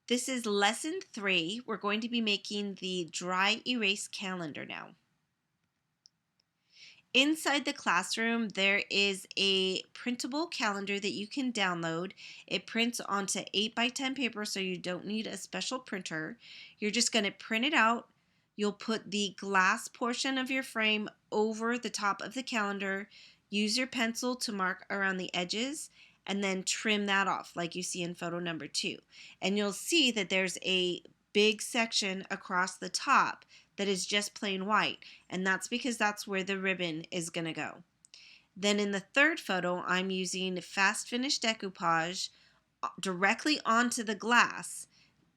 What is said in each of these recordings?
This is lesson 3. We're going to be making the dry erase calendar now. Inside the classroom, there is a printable calendar that you can download. It prints onto 8x10 paper, so you don't need a special printer. You're just going to print it out. You'll put the glass portion of your frame over the top of the calendar. Use your pencil to mark around the edges and then trim that off like you see in photo number 2. And you'll see that there's a big section across the top that is just plain white, and that's because that's where the ribbon is going to go. Then in the third photo, I'm using fast finish decoupage directly onto the glass,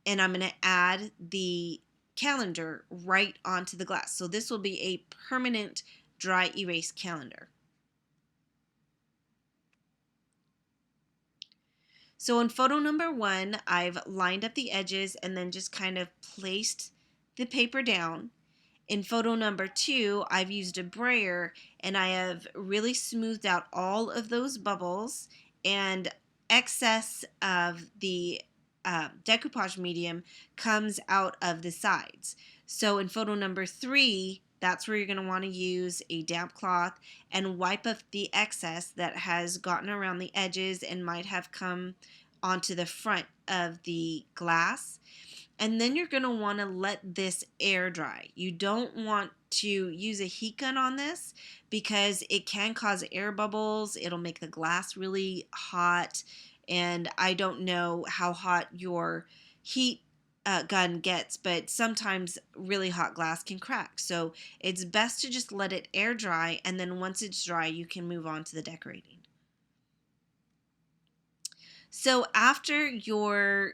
and I'm going to add the calendar right onto the glass. So this will be a permanent dry erase calendar. So in photo number 1, I've lined up the edges and then just kind of placed the paper down. In photo number 2, I've used a brayer and I have really smoothed out all of those bubbles, and excess of the decoupage medium comes out of the sides. So in photo number 3, that's where you're going to want to use a damp cloth and wipe up the excess that has gotten around the edges and might have come onto the front of the glass. And then you're going to want to let this air dry. You don't want to use a heat gun on this because it can cause air bubbles. It'll make the glass really hot, and I don't know how hot your heat gun gets, but sometimes really hot glass can crack. So it's best to just let it air dry, and then once it's dry, you can move on to the decorating. So after your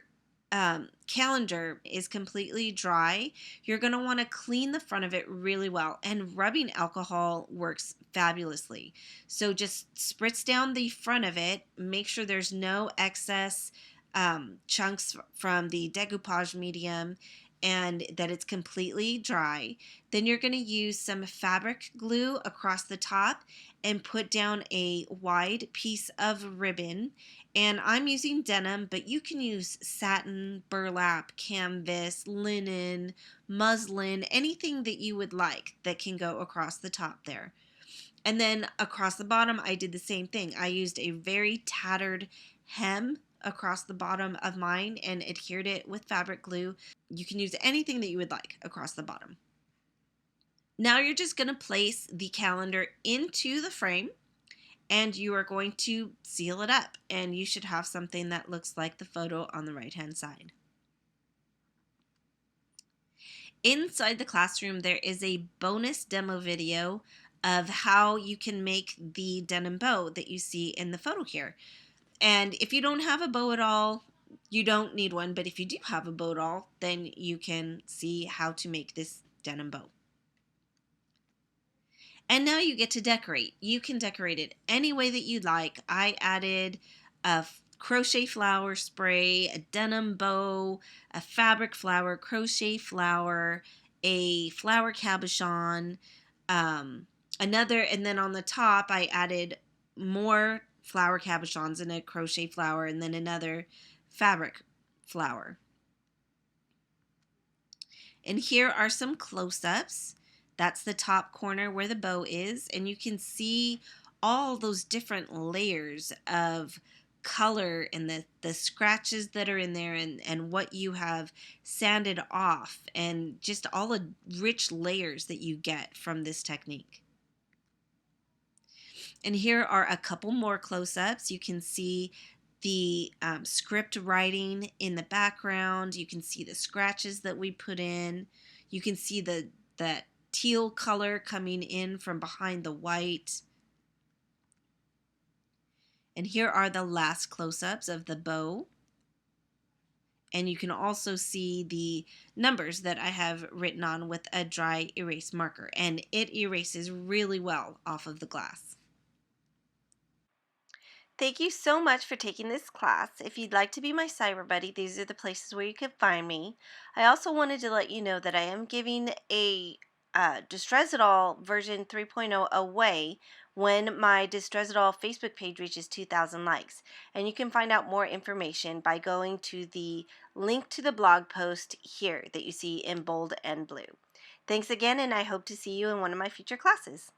calendar is completely dry, you're going to want to clean the front of it really well, and rubbing alcohol works fabulously. So just spritz down the front of it, make sure there's no excess chunks from the decoupage medium and that it's completely dry. Then you're going to use some fabric glue across the top and put down a wide piece of ribbon. And I'm using denim, but you can use satin, burlap, canvas, linen, muslin, anything that you would like that can go across the top there. And then across the bottom, I did the same thing. I used a very tattered hem across the bottom of mine and adhered it with fabric glue. You can use anything that you would like across the bottom. Now you're just going to place the calendar into the frame, and you are going to seal it up, and you should have something that looks like the photo on the right hand side. Inside the classroom, there is a bonus demo video of how you can make the denim bow that you see in the photo here. And if you don't have a bow at all, you don't need one, but if you do have a bow at all, then you can see how to make this denim bow. And now you get to decorate. You can decorate it any way that you'd like. I added a crochet flower spray, a denim bow, a fabric flower, crochet flower, a flower cabochon, another, and then on the top I added more flower cabochons and a crochet flower, and then another fabric flower. And here are some close-ups. That's the top corner where the bow is, and you can see all those different layers of color and the scratches that are in there, and what you have sanded off, and just all the rich layers that you get from this technique. And here are a couple more close-ups. You can see the script writing in the background. You can see the scratches that we put in. You can see that teal color coming in from behind the white. And here are the last close-ups of the bow. And you can also see the numbers that I have written on with a dry erase marker. And it erases really well off of the glass. Thank you so much for taking this class. If you'd like to be my cyber buddy, these are the places where you can find me. I also wanted to let you know that I am giving a Distress It All version 3.0 away when my Distress It All Facebook page reaches 2,000 likes. And you can find out more information by going to the link to the blog post here that you see in bold and blue. Thanks again, and I hope to see you in one of my future classes.